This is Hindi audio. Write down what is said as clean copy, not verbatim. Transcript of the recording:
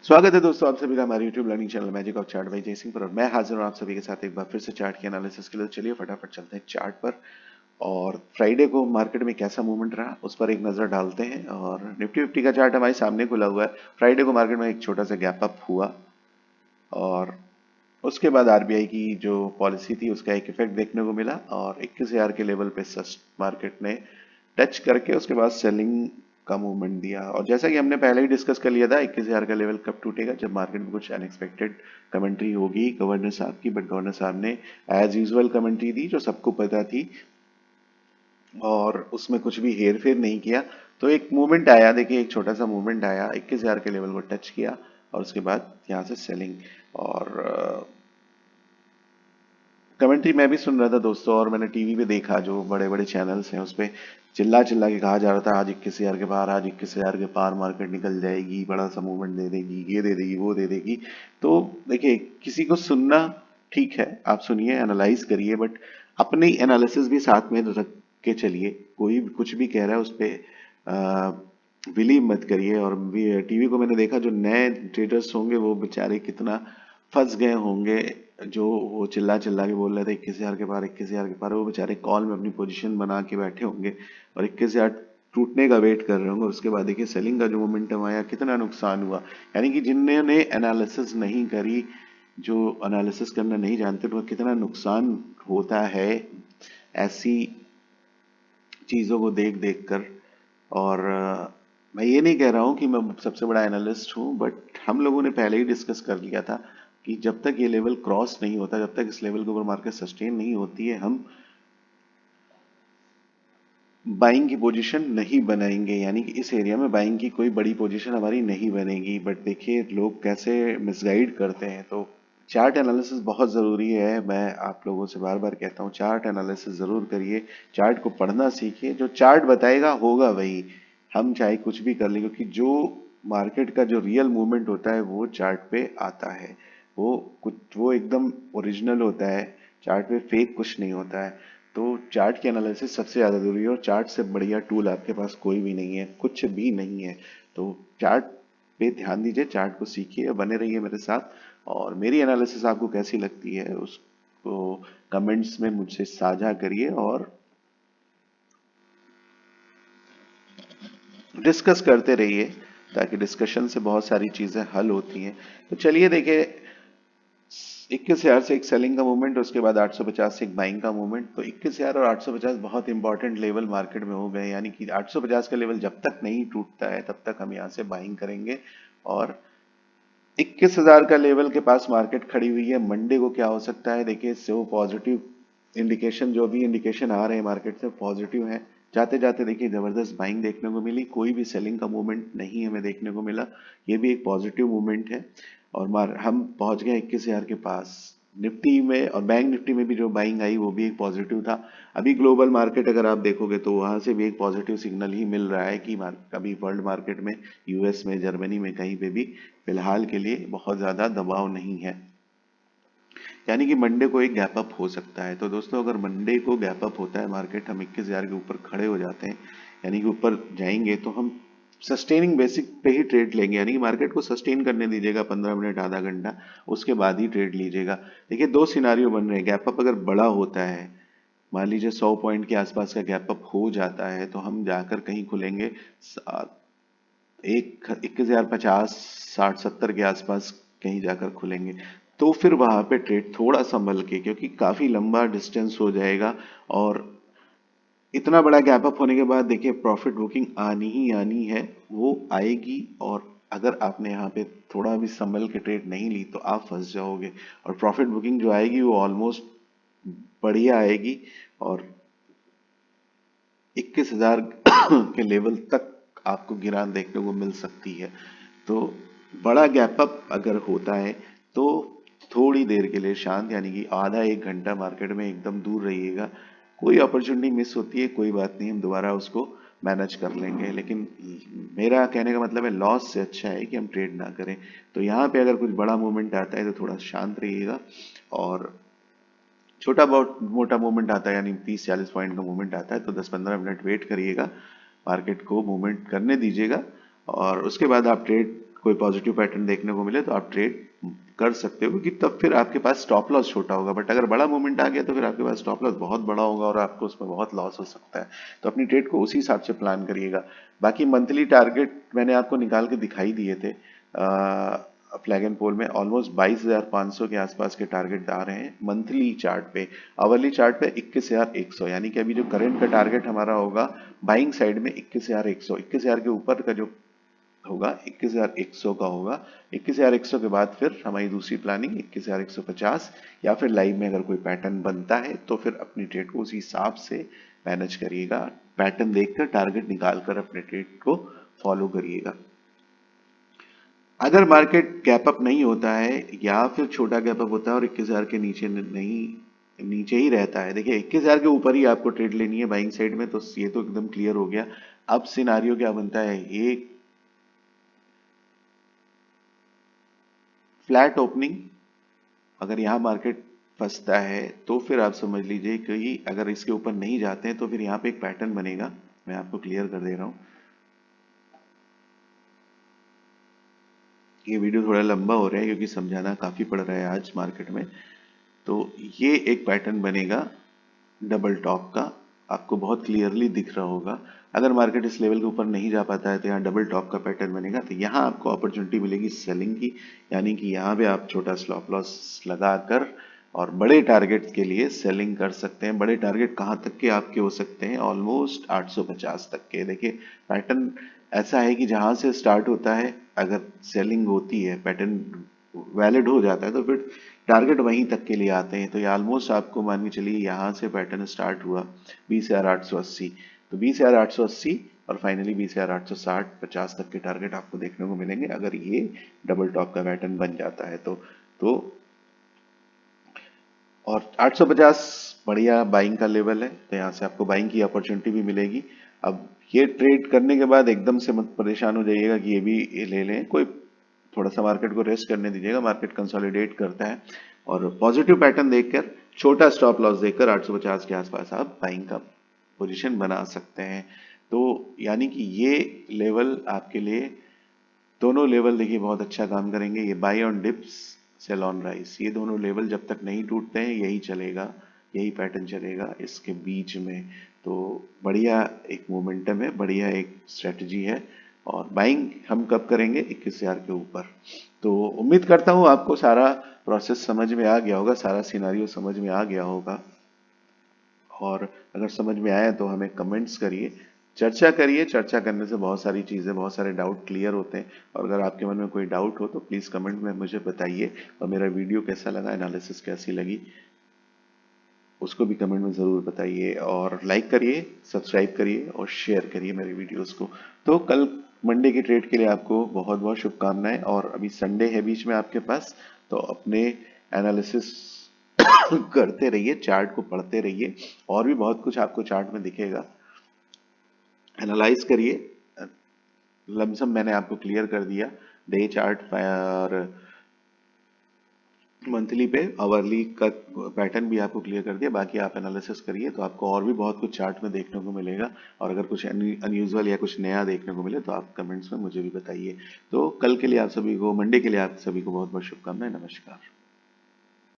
स्वागत है दोस्तों आप सभी का हमारे YouTube learning channel magic of chart by जय सिंह पर। और मैं हाजिर हूँ आप सभी के साथ एक बार फिर से चार्ट के एनालिसिस के लिए। चलिए फटाफट चलते हैं चार्ट पर और फ्राइडे को मार्केट में कैसा मूवमेंट रहा उस पर एक नजर डालते हैं। और निफ्टी फिफ्टी का चार्ट हमारे सामने खुला हुआ है। फ्राइडे को मार्केट में एक छोटा सा गैप अप हुआ और उसके बाद आरबीआई की जो पॉलिसी थी उसका एक इफेक्ट देखने को मिला और 21,000 के लेवल पे मार्केट ने टच करके उसके बाद सेलिंग का मूवमेंट दिया। और जैसा कि हमने पहले ही डिस्कस कर लिया था 21,000 का लेवल कब टूटेगा, जब मार्केट में कुछ अनएक्सपेक्टेड कमेंट्री होगी गवर्नर साहब की। बट गवर्नर साहब ने एज यूजुअल कमेंट्री दी जो सबको पता थी और उसमें कुछ भी हेर फेर नहीं किया। तो एक मूवमेंट आया, देखिए एक छोटा सा मूवमेंट आया, 21,000 के लेवल को टच किया और उसके बाद यहाँ से सेलिंग। और कमेंट्री मैं भी सुन रहा था दोस्तों और मैंने टीवी पे देखा, जो बड़े बड़े चैनल्स हैं उस पे चिल्ला चिल्ला के कहा जा रहा था आज 21,000 के पार, आज 21,000 के पार मार्केट निकल जाएगी, बड़ा सा मूवमेंट दे देगी, ये दे देगी, वो दे देगी। तो देखिए किसी को सुनना ठीक है, आप सुनिए, एनालाइज करिए, बट अपनी एनालिसिस भी साथ में रख के चलिए। कोई भी कुछ भी कह रहा है उस पर बिलीव मत करिए। और टीवी को मैंने देखा, जो नए ट्रेडर्स होंगे वो बेचारे कितना फंस गए होंगे, जो वो चिल्ला चिल्ला के बोल रहे थे 21,000 के पार, 21,000 के पार, वो बेचारे कॉल में अपनी पोजीशन बना के बैठे होंगे और 21,000 टूटने का वेट कर रहे होंगे। उसके बाद देखिए सेलिंग का जो मोमेंटम आया, कितना नुकसान हुआ। यानी कि जिन्होंने एनालिसिस नहीं करी, जो एनालिसिस करना नहीं जानते, तो कितना नुकसान होता है ऐसी चीजों को देख देख कर। और मैं ये नहीं कह रहा हूं कि मैं सबसे बड़ा एनालिस्ट हूं, बट हम लोगों ने पहले ही डिस्कस कर लिया था कि जब तक ये लेवल क्रॉस नहीं होता, जब तक इस लेवल के ऊपर मार्केट सस्टेन नहीं होती है, हम बाइंग की पोजीशन नहीं बनाएंगे। यानी कि इस एरिया में बाइंग की कोई बड़ी पोजीशन हमारी नहीं बनेगी। बट देखिए लोग कैसे मिसगाइड करते हैं। तो चार्ट एनालिसिस बहुत ज़रूरी है। मैं आप लोगों से बार बार कहता हूँ चार्ट एनालिसिस ज़रूर करिए, चार्ट को पढ़ना सीखिए। जो चार्ट बताएगा होगा वही, हम चाहे कुछ भी कर लें, क्योंकि जो मार्केट का जो रियल मूवमेंट होता है वो चार्ट पे आता है। वो एकदम ओरिजिनल होता है, चार्ट पे फेक कुछ नहीं होता है। तो चार्ट की एनालिसिस सबसे ज़्यादा जरूरी है और चार्ट से बढ़िया टूल आपके पास कोई भी नहीं है, कुछ भी नहीं है। तो चार्ट पे ध्यान दीजिए, चार्ट को सीखिए, बने रहिए मेरे साथ। और मेरी एनालिसिस आपको कैसी लगती है उसको कमेंट्स में मुझसे साझा करिए और डिस्कस करते रहिए, ताकि डिस्कशन से बहुत सारी चीज़ें हल होती हैं। तो चलिए देखिए, 21,000 से एक सेलिंग का मूवमेंट, उसके बाद 850 से एक बाइंग का मूवमेंट। तो 21,000 और 850 बहुत इंपॉर्टेंट लेवल मार्केट में हो गए। यानी कि 850 का लेवल जब तक नहीं टूटता है तब तक हम यहाँ से बाइंग करेंगे। और 21,000 का लेवल के पास मार्केट खड़ी हुई है। मंडे को क्या हो सकता है, देखिए जो पॉजिटिव इंडिकेशन, जो भी इंडिकेशन आ रहे हैं मार्केट से पॉजिटिव है। जाते जाते देखिए जबरदस्त बाइंग देखने को मिली, कोई भी सेलिंग का मूवमेंट नहीं हमें देखने को मिला। ये भी एक पॉजिटिव मूवमेंट है। और हम पहुंच गए 21,000 के पास। निफ्टी में और बैंक निफ्टी में भी जो बाइंग आई वो भी एक पॉजिटिव था। अभी ग्लोबल मार्केट अगर आप देखोगे तो वहां से भी एक पॉजिटिव सिग्नल ही मिल रहा है कि अभी वर्ल्ड मार्केट में, यूएस में, जर्मनी में, कहीं पे भी फिलहाल के लिए बहुत ज्यादा दबाव नहीं है। यानी कि मंडे को एक गैप अप हो सकता है। तो दोस्तों अगर मंडे को गैप अप होता है मार्केट, हम 21,000 के ऊपर खड़े हो जाते हैं, यानी कि ऊपर जाएंगे, तो हम सस्टेनिंग बेसिक पे ही ट्रेड लेंगे। यानी कि मार्केट को सस्टेन करने दीजिएगा 15 मिनट, आधा घंटा, उसके बाद ही ट्रेड लीजिएगा। देखिए दो सिनारियो बन रहे हैं। गैप अप अगर बड़ा होता है, मान लीजिए 100 पॉइंट के आसपास का गैप अप हो जाता है, तो हम जाकर कहीं खुलेंगे एक 21,050, 60, 70 के आसपास कहीं जाकर खुलेंगे। तो फिर वहां पे ट्रेड थोड़ा संभल के, क्योंकि काफी लंबा डिस्टेंस हो जाएगा और इतना बड़ा गैप अप होने के बाद देखिए प्रॉफिट बुकिंग आनी ही आनी है, वो आएगी। और अगर आपने यहाँ पे थोड़ा भी संभल के ट्रेड नहीं ली तो आप फंस जाओगे। और प्रॉफिट बुकिंग जो आएगी वो ऑलमोस्ट बढ़िया आएगी और 21,000 के लेवल तक आपको गिरान देखने को मिल सकती है। तो बड़ा गैप अप अगर होता है तो थोड़ी देर के लिए शांत, यानी कि आधा एक घंटा मार्केट में एकदम दूर रहिएगा। कोई अपॉर्चुनिटी मिस होती है कोई बात नहीं, हम दोबारा उसको मैनेज कर लेंगे। लेकिन मेरा कहने का मतलब है लॉस से अच्छा है कि हम ट्रेड ना करें। तो यहाँ पे अगर कुछ बड़ा मूवमेंट आता है तो थोड़ा शांत रहिएगा। और छोटा बहुत मोटा मूवमेंट आता है, यानी 30-40 पॉइंट का मूवमेंट आता है, तो 10-15 मिनट वेट करिएगा, मार्केट को मूवमेंट करने दीजिएगा और उसके बाद आप ट्रेड कोई पॉजिटिव पैटर्न देखने को मिले तो आप ट्रेड कर सकते हो, क्योंकि तब फिर आपके पास स्टॉप लॉस छोटा होगा। बट अगर बड़ा मूवमेंट आ गया तो फिर आपके पास स्टॉप लॉस बहुत बड़ा होगा और आपको उसमें बहुत लॉस हो सकता है। तो अपनी ट्रेड को उसी हिसाब से प्लान करिएगा। बाकी मंथली टारगेट मैंने आपको निकाल के दिखाई दिए थे फ्लैग एंड पोल में। ऑलमोस्ट 22,500 के आसपास के टारगेट आ रहे हैं मंथली चार्ट पे। आवरली चार्ट पे 21,100, यानी कि अभी जो करंट का टारगेट हमारा होगा बाइंग साइड में 21,100, 21,000 के ऊपर का जो होगा 21,100 का होगा। 21,100 के बाद फिर हमारी दूसरी प्लानिंग 21,150, या फिर लाइव में अगर कोई पैटर्न बनता है तो फिर अपनी ट्रेड को उसी हिसाब से मैनेज करिएगा। पैटर्न देखकर टारगेट निकालकर अपने ट्रेड को फॉलो करिएगा। अगर मार्केट गैप अप नहीं होता है या फिर छोटा गैप अप होता है और 21,000 के नीचे नहीं, नीचे ही रहता है, देखिए 21,000 के ऊपर ही आपको ट्रेड लेनी है बाइंग साइड में, तो ये तो एकदम क्लियर हो गया। अब सिनारियो क्या बनता है, एक फ्लैट ओपनिंग, अगर यहाँ मार्केट फंसता है तो फिर आप समझ लीजिए कि अगर इसके ऊपर नहीं जाते हैं तो फिर यहाँ पे एक पैटर्न बनेगा। मैं आपको क्लियर कर दे रहा हूँ, ये वीडियो थोड़ा लंबा हो रहा है क्योंकि समझाना काफी पड़ रहा है आज मार्केट में। तो ये एक पैटर्न बनेगा डबल टॉप का, आपको बहुत क्लियरली दिख रहा होगा। अगर मार्केट इस लेवल के ऊपर नहीं जा पाता है तो यहाँ डबल टॉप का पैटर्न बनेगा, तो यहाँ आपको अपॉर्चुनिटी मिलेगी सेलिंग की, यानी कि यहाँ पे आप छोटा स्टॉप लॉस लगाकर और बड़े टारगेट के लिए सेलिंग कर सकते हैं। बड़े टारगेट कहाँ तक के आपके हो सकते हैं, ऑलमोस्ट 850 तक के। देखिए पैटर्न ऐसा है कि जहां से स्टार्ट होता है, अगर सेलिंग होती है, पैटर्न वैलिड हो जाता है, तो फिर टारगेट वहीं तक के लिए आते हैं। तो ये ऑलमोस्ट आपको मान के चलिए यहाँ से पैटर्न स्टार्ट हुआ 20,880, तो 20,880 और फाइनली 20,860 50 तक के टारगेट आपको देखने को मिलेंगे अगर ये डबल टॉप का पैटर्न बन जाता है तो और 850 बढ़िया बाइंग का लेवल है, तो यहाँ से आपको बाइंग की अपॉर्चुनिटी भी मिलेगी। अब ये ट्रेड करने के बाद एकदम से मत परेशान हो जाइएगा कि ये ले लें, कोई थोड़ा सा मार्केट को रेस्ट करने दीजिएगा। मार्केट कंसोलिडेट करता है और पॉजिटिव पैटर्न देखकर छोटा स्टॉप लॉस देखकर 850 के आसपास आप बाइंग का पोजीशन बना सकते हैं। तो यानी कि ये लेवल आपके लिए, दोनों लेवल देखिए बहुत अच्छा काम करेंगे। ये buy on dips, sell on rise, ये दोनों लेवल जब तक नहीं टूटते हैं यही चलेगा, यही पैटर्न चलेगा इसके बीच में। तो बढ़िया एक मोमेंटम है, बढ़िया एक स्ट्रेटजी है। और बाइंग हम कब करेंगे, 21,000 के ऊपर। तो उम्मीद करता हूँ आपको सारा प्रोसेस समझ में आ गया होगा, सारा सिनारियो समझ में आ गया होगा। और अगर समझ में आया तो हमें कमेंट्स करिए, चर्चा करिए। चर्चा करने से बहुत सारी चीज़ें, बहुत सारे डाउट क्लियर होते हैं। और अगर आपके मन में कोई डाउट हो तो प्लीज़ कमेंट में मुझे बताइए। और मेरा वीडियो कैसा लगा, एनालिसिस कैसी लगी, उसको भी कमेंट में ज़रूर बताइए। और लाइक करिए, सब्सक्राइब करिए और शेयर करिए मेरे वीडियोस को। तो कल मंडे की ट्रेड के लिए आपको बहुत बहुत शुभकामनाएं। और अभी संडे है बीच में आपके पास, तो अपने एनालिसिस करते रहिए, चार्ट को पढ़ते रहिए, और भी बहुत कुछ आपको चार्ट में दिखेगा। एनालाइज करिए। लमसम मैंने आपको क्लियर कर दिया, डे चार्ट और मंथली पे, आवरली का पैटर्न भी आपको क्लियर कर दिया। बाकी आप एनालिसिस करिए तो आपको और भी बहुत कुछ चार्ट में देखने को मिलेगा। और अगर कुछ अनयूजुअल या कुछ नया देखने को मिले तो आप कमेंट्स में मुझे भी बताइए। तो कल के लिए आप सभी को, मंडे के लिए आप सभी को बहुत बहुत शुभकामनाएं। नमस्कार।